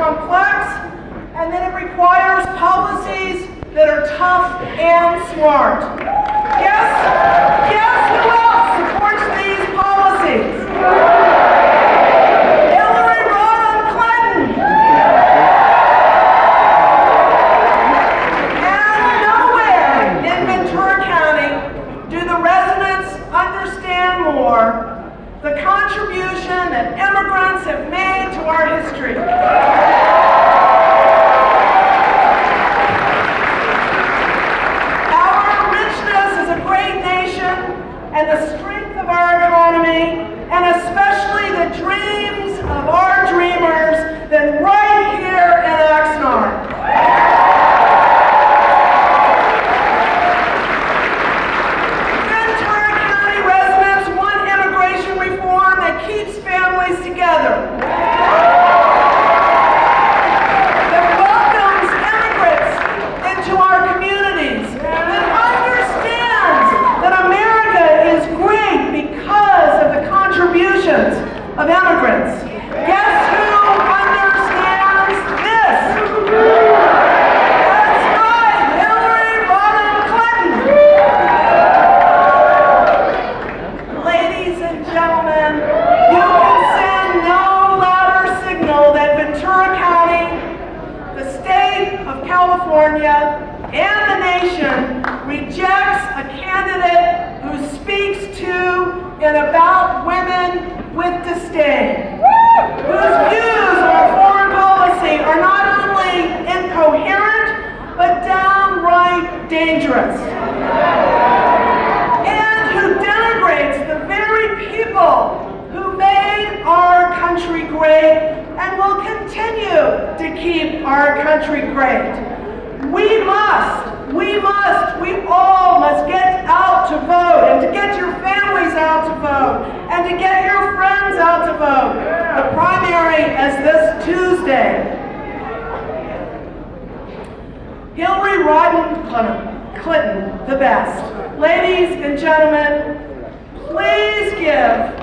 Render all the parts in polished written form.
complex, and that it requires policies that are tough and smart. Guess who else supports these policies? Hillary Rodham Clinton. And nowhere in Ventura County do the residents understand more the contribution that immigrants have made to our history. Our richness as a great nation and the strength of our economy, and especially the dreams of our dreamers, that right here in Oxnard. Ventura County residents want immigration reform that keeps families together, that welcomes immigrants into our communities, that understands that America is great because of the contributions of immigrants. Guess who understands this? That's right, Hillary Rodham Clinton. Ladies and gentlemen, you can send no louder signal that Ventura County, the state of California, and the nation rejects a candidate who speaks to and about women with disdain, whose views on foreign policy are not only incoherent, but downright dangerous, and who denigrates the very people who made our country great and will continue to keep our country great. We all must get out to vote, and to get your families out to vote, and to get your friends out to vote. The primary is this Tuesday. Hillary Rodham Clinton, the best. Ladies and gentlemen, please give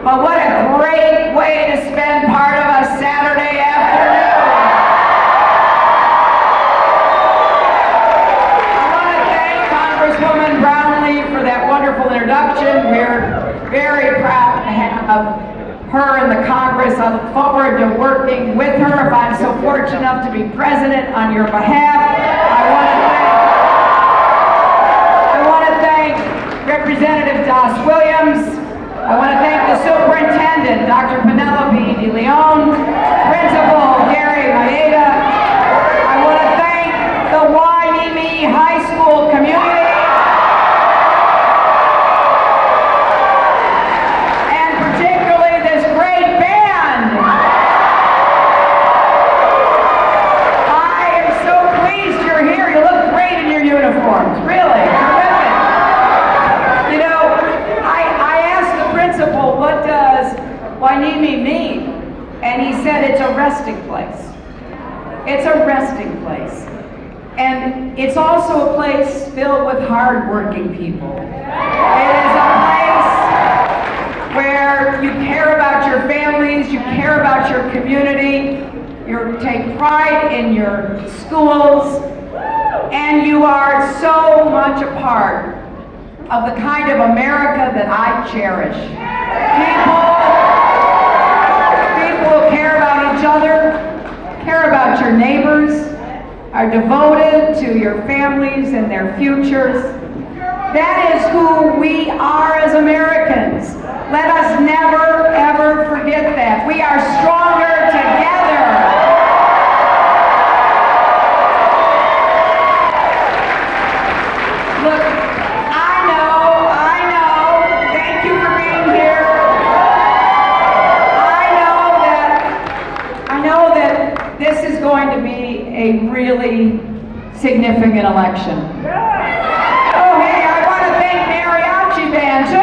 but what a great way to spend part of a Saturday afternoon. I want to thank Congresswoman Brownlee for that wonderful introduction. We're very proud to have her in the Congress. I look forward to working with her if I'm so fortunate enough to be president on your behalf. I want to thank Representative Das Williams. I want to thank the superintendent, Dr. Penelope De Leon, Principal Gary Maeda. I want to thank the Hueneme High School community, and particularly this great band. I am so pleased you're here. You look great in your uniforms, really. Terrific. You know, I asked the principal, what does Hueneme mean? And he said it's a resting place. It's a resting place. And it's also a place filled with hard-working people. It is a place where you care about your families, you care about your community, You take pride in your schools, and you are so much a part of the kind of America that I cherish. People who care about each other, care about your neighbors, are devoted to your families and their futures. That is who we are as Americans. Let us never, ever forget that. We are stronger together. Look, I know, thank you for being here. I know that this is going to be a really significant election. Oh, hey, I want to thank Mariachi Band, too.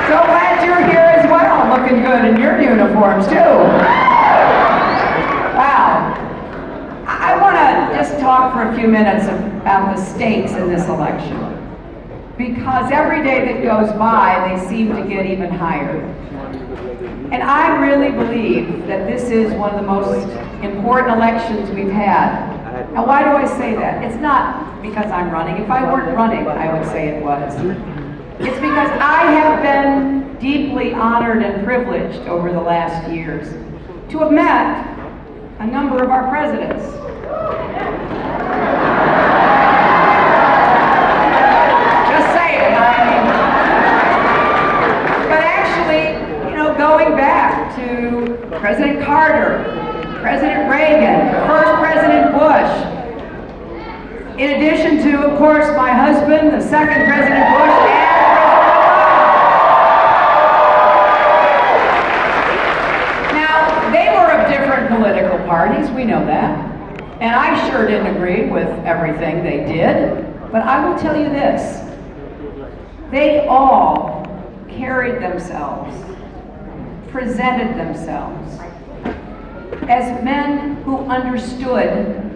So glad you're here as well, looking good in your uniforms, too. Wow. I want to just talk for a few minutes about the stakes in this election. Because every day that goes by, they seem to get even higher. And I really believe that this is one of the most important elections we've had. Now, why do I say that? It's not because I'm running. If I weren't running, I would say it was. It's because I have been deeply honored and privileged over the last years to have met a number of our presidents. Just saying, but actually, going back to President Carter, President Reagan, first President Bush, in addition to, of course, my husband, the second President Bush, and President Obama. Now, they were of different political parties, we know that, and I sure didn't agree with everything they did, but I will tell you this, they all carried themselves, presented themselves as men who understood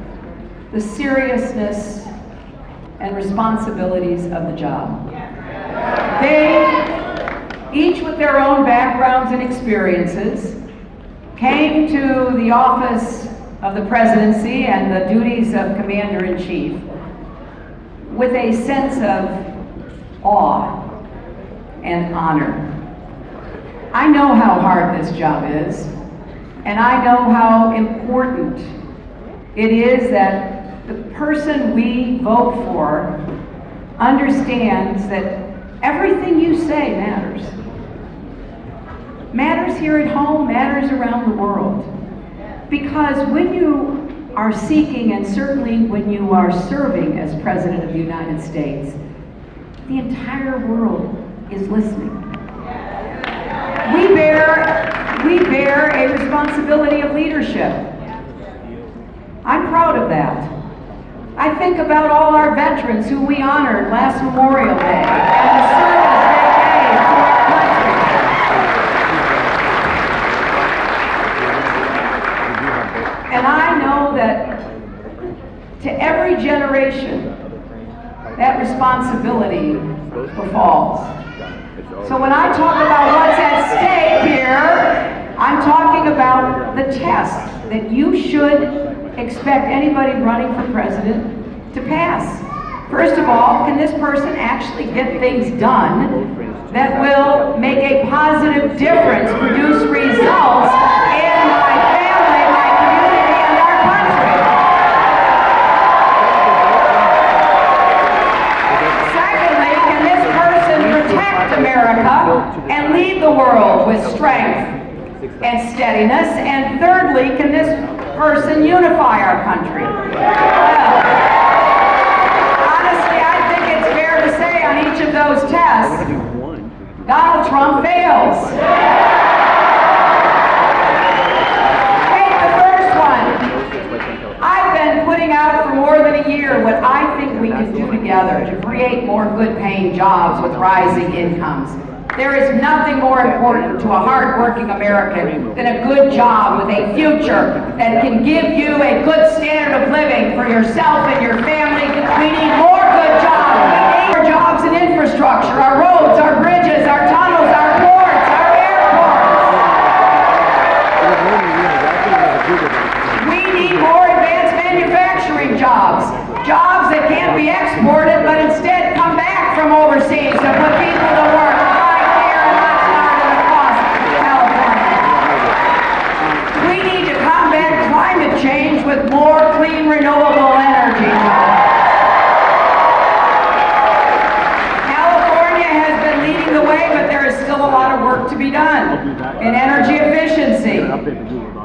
the seriousness and responsibilities of the job. They, each with their own backgrounds and experiences, came to the office of the presidency and the duties of commander-in-chief with a sense of awe and honor. I know how hard this job is, and I know how important it is that the person we vote for understands that everything you say matters. Matters here at home, matters around the world. Because when you are seeking, and certainly when you are serving as President of the United States, the entire world is listening. We bear a responsibility of leadership. I'm proud of that. I think about all our veterans who we honored last Memorial Day and the service they gave to our country. And I know that to every generation, that responsibility befalls. So when I talk about what's at stake here, I'm talking about the test that you should expect anybody running for president to pass. First of all, can this person actually get things done that will make a positive difference, produce results in my family, my community, and our country? Secondly, can this person protect America and lead the world with strength and steadiness? And thirdly, can this person unify our country? Well, honestly, I think it's fair to say on each of those tests, Donald Trump fails. Take the first one. I've been putting out for more than a year what I think we can do together to create more good-paying jobs with rising incomes. There is nothing more important to a hard-working American than a good job with a future that can give you a good standard of living for yourself and your family. We need more good jobs. We need more jobs in infrastructure, our roads, our bridges, our tunnels, our ports, our airports. We need more advanced manufacturing jobs. Jobs that can't be exported, but instead come back from overseas to put people to work right here in Oxnard and across California. We need to combat climate change with more clean, renewable energy jobs. California has been leading the way, but there is still a lot of work to be done in energy efficiency,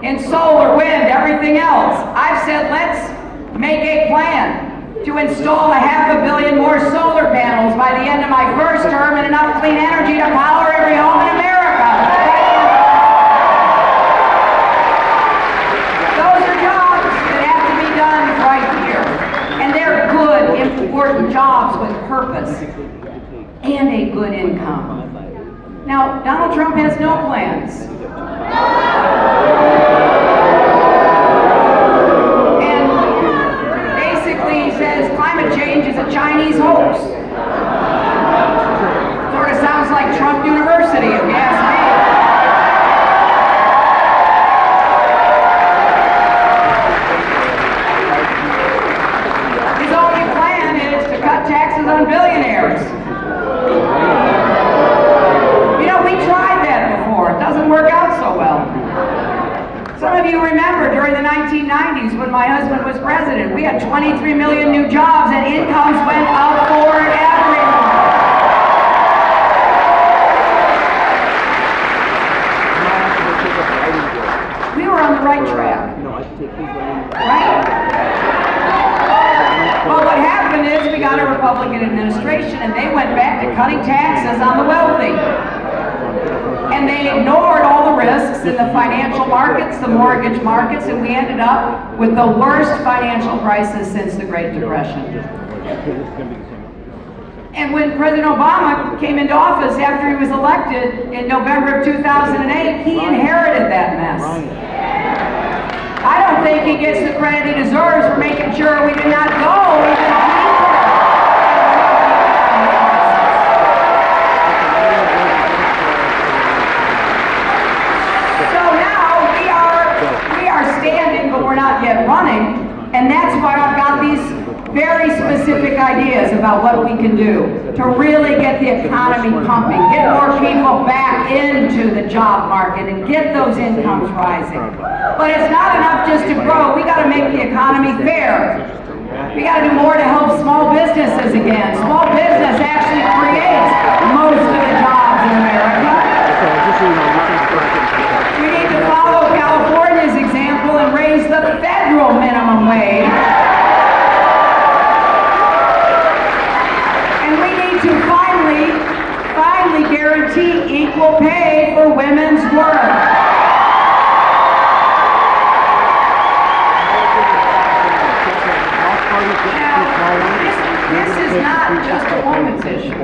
in solar, wind, everything else. I've said let's make a plan to install 500 million more solar panels by the end of my first term and enough clean energy to power every home in America. Those are jobs that have to be done right here. And they're good, important jobs with purpose and a good income. Now, Donald Trump has no plans. He says climate change is a Chinese hoax. Sort of sounds like Trump University, if you ask me. His only plan is to cut taxes on billionaires. You know, we tried that before. It doesn't work out so well. Some of you remember during the 1990s when my husband was president, we had 23 million new jobs and incomes went up for everyone. We were on the right track. Right? Well, what happened is we got a Republican administration and they went back to cutting taxes on the wealthy. And they ignored all the risks in the financial markets, the mortgage markets, and we ended up with the worst financial crisis since the Great Depression. And when President Obama came into office after he was elected in November of 2008, he inherited that mess. I don't think he gets the credit he deserves for making sure we did not go standing, but we're not yet running, and that's why I've got these very specific ideas about what we can do to really get the economy pumping, get more people back into the job market, and get those incomes rising. But it's not enough just to grow. We got to make the economy fair. We got to do more to help small businesses again. Small business actually creates most of the jobs in America. We need to follow California's example and raise the federal minimum wage. And we need to finally guarantee equal pay for women's work. Now, this is not just a woman's issue.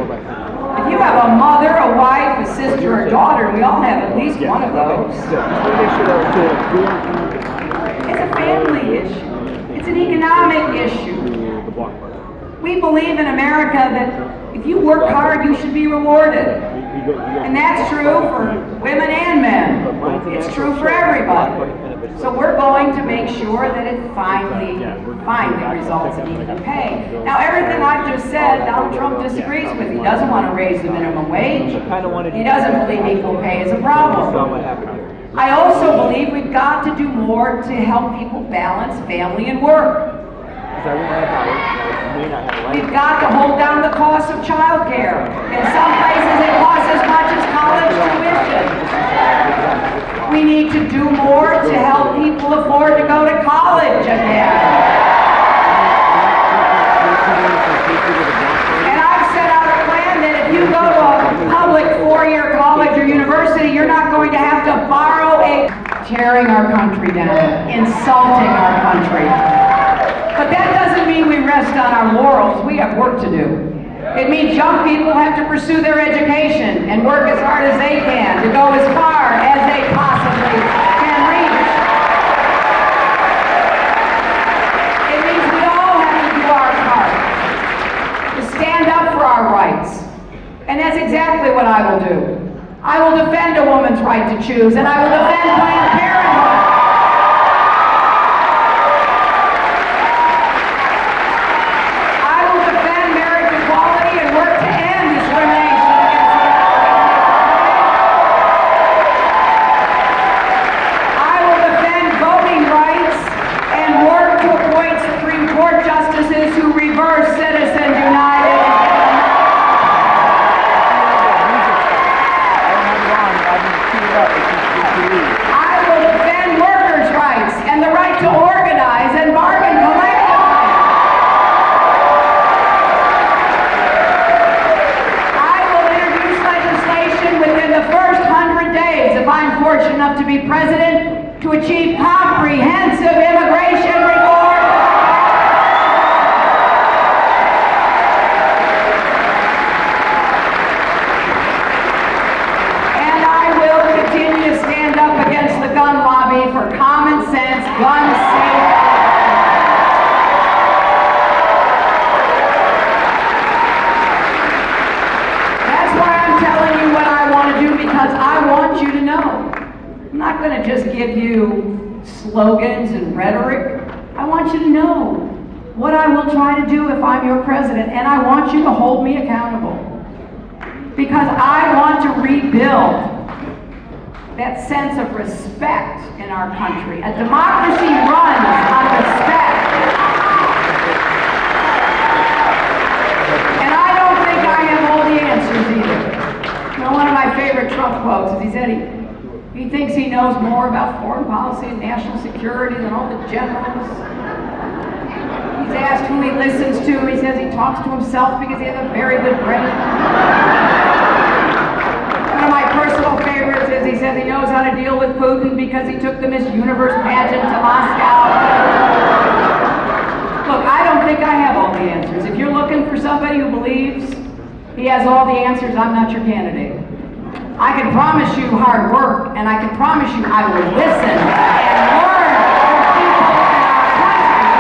If you have a mother, a wife, a sister, a daughter, we all have at least one of those. It's a family issue. It's an economic issue. We believe in America that if you work hard, you should be rewarded. And that's true for women and men. It's true for everybody. So we're going to make sure that it finally results in equal pay. Now, everything I've just said, Donald Trump disagrees with. He doesn't want to raise the minimum wage. He doesn't believe equal pay is a problem. I also believe we've got to do more to help people balance family and work. We've got to hold down the cost of child care. In some places it costs as much as college tuition. We need to do more to help people afford to go to college again. And I've set out a plan that if you go to a public four-year college or university, you're not going to have to borrow tearing our country down, insulting our country. But that doesn't mean we rest on our laurels. We have work to do. It means young people have to pursue their education and work as hard as they can to go as far as they possibly can reach. It means we all have to do our part to stand up for our rights. And that's exactly what I will do. I will defend a woman's right to choose, and I will defend Planned Parenthood. president to achieve comprehensive immigration reform. And I will continue to stand up against the gun lobby for common sense, gun safety. Because I want you to know. I'm not going to just give you slogans and rhetoric. I want you to know what I will try to do if I'm your president, and I want you to hold me accountable. Because I want to rebuild that sense of respect in our country. A democracy runs on respect. And I don't think I have all the answers either. One of my favorite Trump quotes is he said he thinks he knows more about foreign policy and national security than all the generals. He's asked who he listens to. He says he talks to himself because he has a very good brain. One of my personal favorites is he says he knows how to deal with Putin because he took the Miss Universe pageant to Moscow. Look, I don't think I have all the answers. If you're looking for somebody who believes he has all the answers, I'm not your candidate. I can promise you hard work, and I can promise you I will listen and learn from people in our country.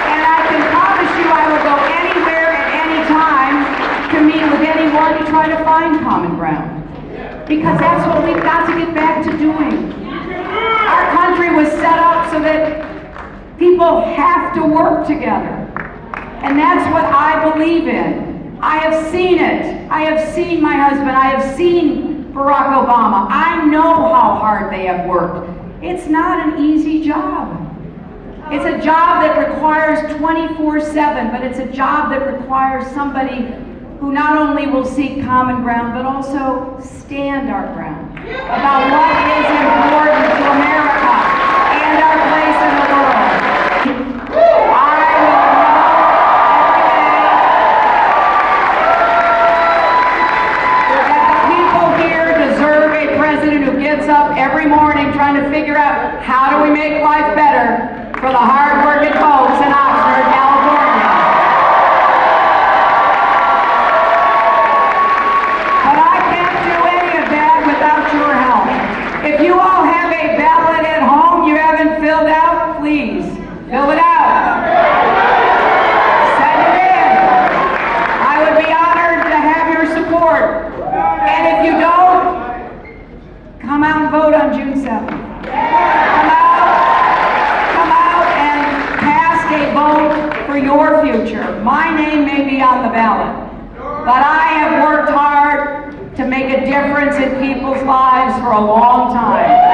And I can promise you I will go anywhere at any time to meet with anyone to try to find common ground. Because that's what we've got to get back to doing. Our country was set up so that people have to work together. And that's what I believe in. I have seen it. I have seen my husband. I have seen Barack Obama. I know how hard they have worked. It's not an easy job. It's a job that requires 24/7, but it's a job that requires somebody who not only will seek common ground, but also stand our ground about what is important to America and our place in the world. Up every morning trying to figure out how do we make life better for the hard-working folks in Oxnard, California. But I can't do any of that without your help. If you all have a ballot at home you haven't filled out, please fill it out. Send it in. I would be honored to have your support. And if you don't, come out and vote on June 7th. Come out and cast a vote for your future. My name may be on the ballot, but I have worked hard to make a difference in people's lives for a long time.